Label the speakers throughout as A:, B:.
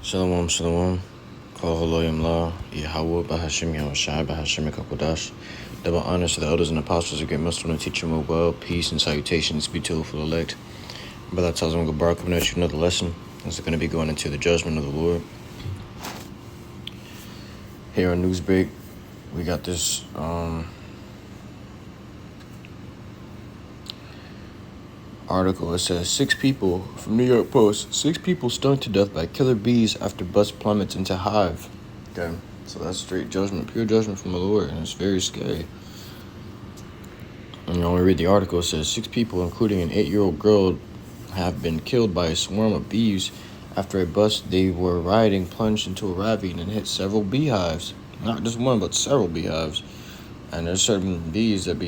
A: Shalom, shalom. HALALYAM, YAHAWAH, BAHASHAM, BAHASHAM, QADASH. Double honors to the elders and apostles, a great MILLSTONE, and teacher more well. Peace and salutations be to the elect. Brother tells them, Gabar, coming at you another lesson. This is going to be going into the judgment of the Lord. Here on Newsbreak, we got this article. It says 6 people from New York Post. 6 people stung to death by killer bees after bus plummets into hive. Okay, so that's straight judgment, pure judgment from the Lord, and it's very scary. And when we read the article, it says 6 people, including an 8-year-old girl, have been killed by a swarm of bees after a bus they were riding plunged into a ravine and hit several beehives. Not just one, but several beehives. And there's certain bees that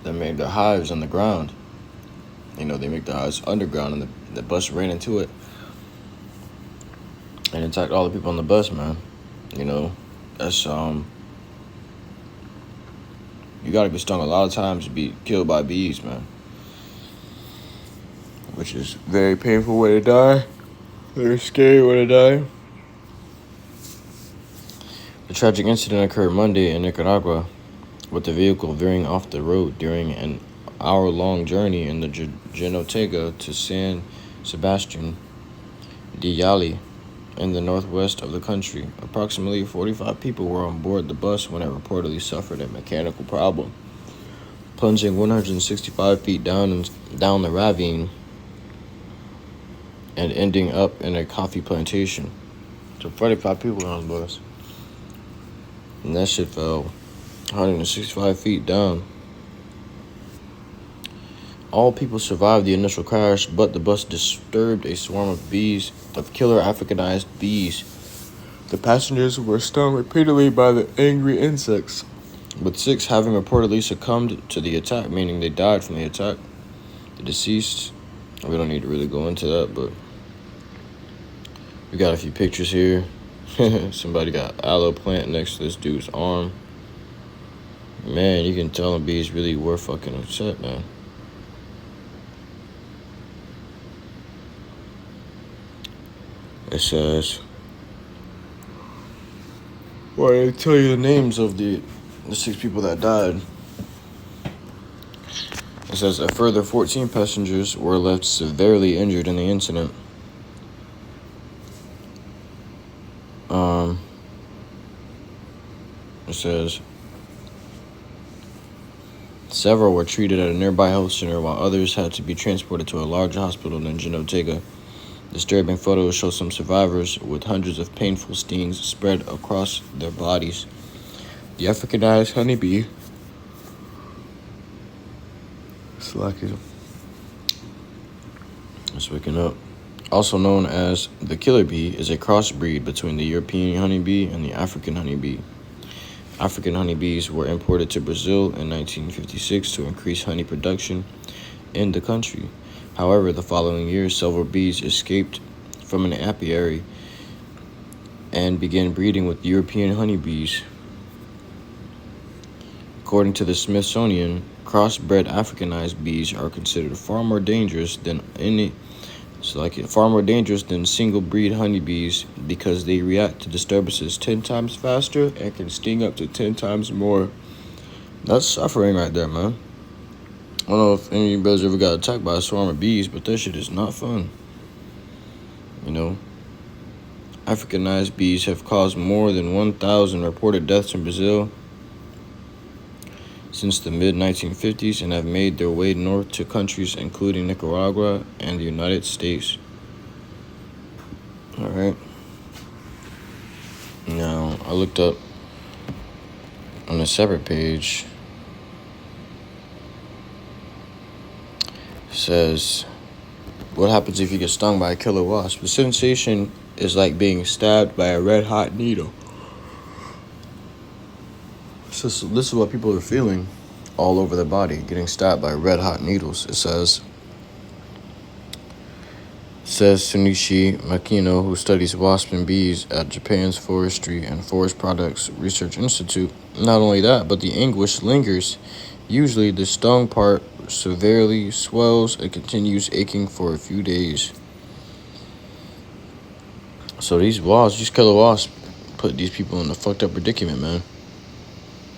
A: that made their hives on the ground. You know, they make their hives underground, and the bus ran into it and attacked all the people on the bus, man. You know, that's you gotta be stung a lot of times to be killed by bees, man. Which is very painful way to die. Very scary way to die. The tragic incident occurred Monday in Nicaragua, with the vehicle veering off the road during an hour-long journey in the Jinotega to San Sebastian de Yali in the northwest of the country. Approximately 45 people were on board the bus when it reportedly suffered a mechanical problem, plunging 165 feet down the ravine and ending up in a coffee plantation. So 45 people were on the bus, and that shit fell 165 feet down. All people survived the initial crash, but the bus disturbed a swarm of killer Africanized bees. The passengers were stung repeatedly by the angry insects, with 6 having reportedly succumbed to the attack, meaning they died from the attack. The deceased, we don't need to really go into that, but we got a few pictures here. Somebody got aloe plant next to this dude's arm. Man, you can tell them bees really were fucking upset, man. It says, well, I tell you the names of the 6 people that died. It says a further 14 passengers were left severely injured in the incident. It says several were treated at a nearby health center, while others had to be transported to a larger hospital in Jinotega. Disturbing photos show some survivors with hundreds of painful stings spread across their bodies. The Africanized honeybee, it's waking up, also known as the killer bee, is a crossbreed between the European honeybee and the African honeybee. African honeybees were imported to Brazil in 1956 to increase honey production in the country. However, the following year, several bees escaped from an apiary and began breeding with European honeybees. According to the Smithsonian, crossbred Africanized bees are considered far more dangerous than single breed honeybees because they react to disturbances 10 times faster and can sting up to 10 times more. That's suffering right there, man. I don't know if anybody's ever got attacked by a swarm of bees, but that shit is not fun. You know, Africanized bees have caused more than 1,000 reported deaths in Brazil since the mid-1950s and have made their way north to countries including Nicaragua and the United States. All right. Now, I looked up on a separate page. It says, what happens if you get stung by a killer wasp? The sensation is like being stabbed by a red-hot needle. So this is what people are feeling all over their body, getting stabbed by red-hot needles. It says Sunichi Makino, who studies wasps and bees at Japan's Forestry and Forest Products Research Institute. Not only that, but the anguish lingers. Usually the stung part severely swells and continues aching for a few days. So these wasps, these killer wasps, put these people in a fucked up predicament, man.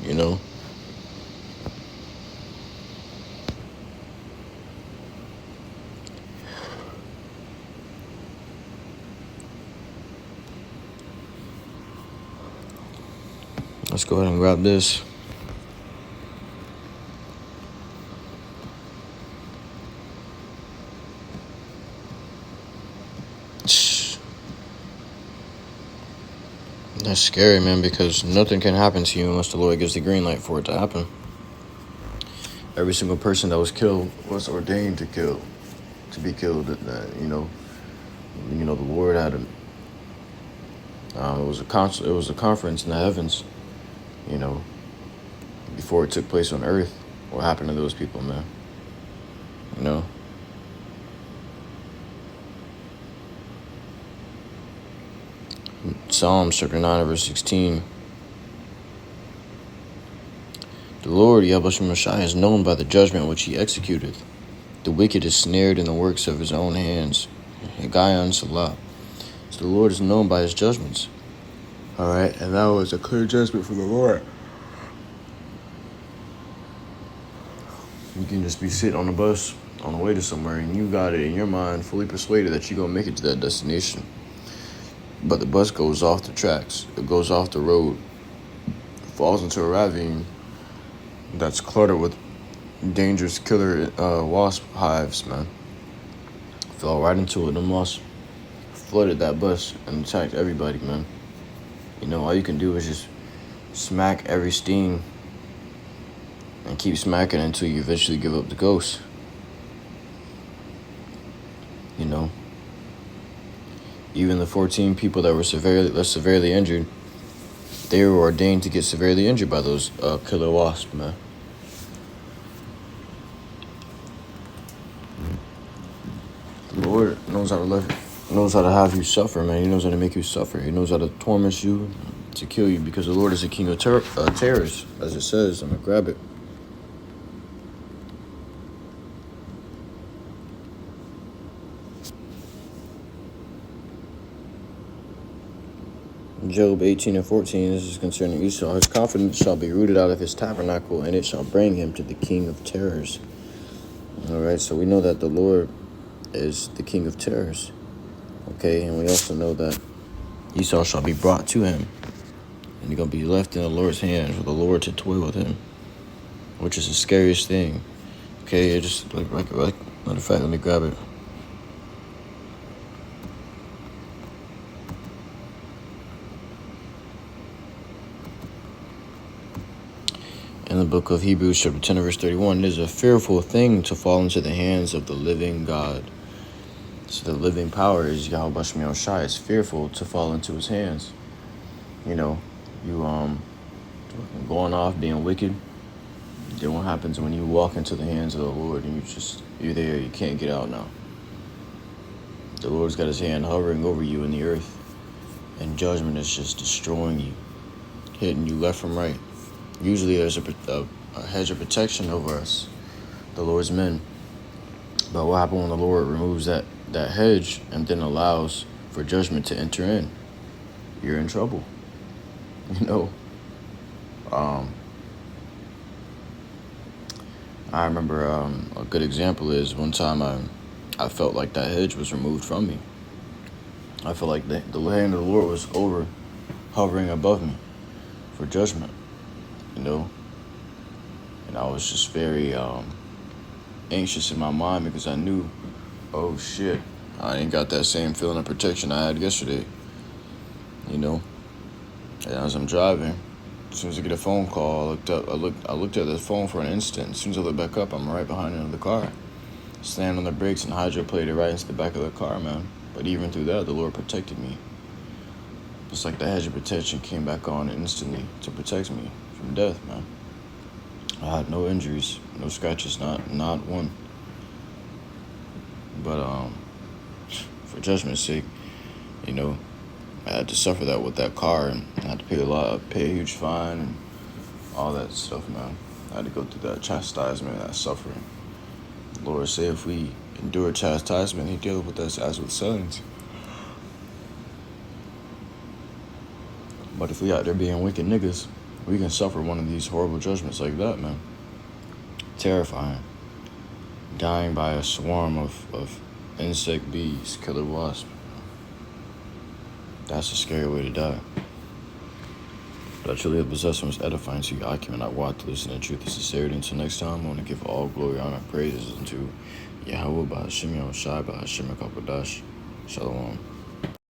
A: You know? Let's go ahead and grab this. That's scary, man, because nothing can happen to you unless the Lord gives the green light for it to happen. Every single person that was killed was ordained to be killed. You know, the Lord had a. It was a conference in the heavens. You know, before it took place on earth. What happened to those people, man? You know. Psalms chapter 9 verse 16. The Lord, YAHAWASHI, is known by the judgment which he executeth. The wicked is snared in the works of his own hands. Hagayon Salah. So the Lord is known by his judgments. Alright, and that was a clear judgment from the Lord. You can just be sitting on the bus on the way to somewhere and you got it in your mind fully persuaded that you're going to make it to that destination. But the bus goes off the tracks. It goes off the road. Falls into a ravine that's cluttered with dangerous killer wasp hives, man. Fell right into it. Them wasps flooded that bus and attacked everybody, man. You know, all you can do is just smack every sting and keep smacking until you eventually give up the ghost. You know, even the 14 people that were severely injured, they were ordained to get severely injured by those killer wasps, man. The Lord knows how to have you suffer, man. He knows how to make you suffer. He knows how to torment you, to kill you, because the Lord is the king of terrors, as it says. I'm gonna grab it. Job 18 and 14, this is concerning Esau. His confidence shall be rooted out of his tabernacle, and it shall bring him to the king of terrors. All right, so we know that the Lord is the king of terrors. Okay, and we also know that Esau shall be brought to him, and he's going to be left in the Lord's hands for the Lord to toil with him, which is the scariest thing. Okay, it just, like matter of fact, let me grab it. In the book of Hebrews, chapter 10, verse 31, it is a fearful thing to fall into the hands of the living God. So the living power is YAHAWASHI. It's fearful to fall into his hands. You know, you going off, being wicked. Then what happens when you walk into the hands of the Lord and you're there, you can't get out now. The Lord's got his hand hovering over you in the earth, and judgment is just destroying you, hitting you left and right. Usually there's a hedge of protection over us, the Lord's men. But what happens when the Lord removes that hedge and then allows for judgment to enter in? You're in trouble. You know, I remember a good example is one time I felt like that hedge was removed from me. I felt like the hand of the Lord was hovering above me for judgment. You know, and I was just very anxious in my mind because I knew, oh shit, I ain't got that same feeling of protection I had yesterday. You know, and as I'm driving, as soon as I get a phone call, I looked at the phone for an instant. As soon as I look back up, I'm right behind him in the car, slammed on the brakes and hydroplated right into the back of the car, man. But even through that, the Lord protected me. It's like the hedge of protection came back on instantly to protect me from death, man. I had no injuries, no scratches, not one. But for judgment's sake, you know, I had to suffer that with that car, and I had to pay a huge fine and all that stuff, man. I had to go through that chastisement, that suffering. The Lord said if we endure chastisement, he deals with us as with sons. But if we out there being wicked niggas, we can suffer one of these horrible judgments like that, man. Terrifying. Dying by a swarm of insect bees, killer wasp. That's a scary way to die. But I truly have possessed most edifying to you, Akim, and I want to listen to truth and sincerity. Until next time, I want to give all glory, honor, and praises unto YAHAWAH, BAHASHAM, YAHAWASHI, BAHASHAM, QADASH. Shalom.